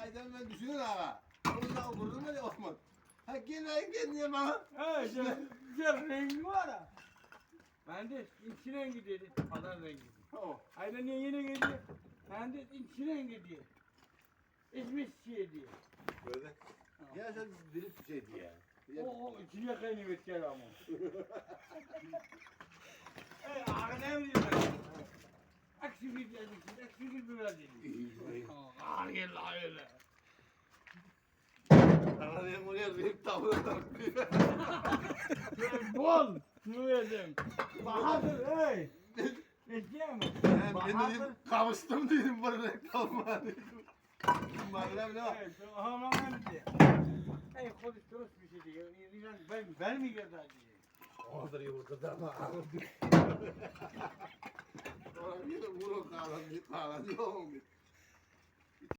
Aydan ben düşünün ha. Onunla vurdum mu olmaz. Ha gene kendine bana. Ha güzel rengi var ha. Ben de iki rengi dedi. Pazar rengi. Tamam. Aynen yine geliyor. Ben de iki rengi diye. İsmi şey diye. Böyle. Ya sen biri şeydi ya. O içine kaynıyor gel ama. Ey ağır ne bileyim ben. Aksi bir geldik. Aksi bir verdi. Ağır gel öyle. Araya oraya renk tavla takıyor. Bol. Ne verdim? Bahadır hey. Eşeğim. Ben dedim kavuştum dedim bu renk tavla dedim. Mağlam ne var? Evet, aman diye. Hey konuştuğumuz bir şey diyor. Ben mi geldim diye. Orada yumurta ama ağırdı. Sonra bir de vurun kalan yok.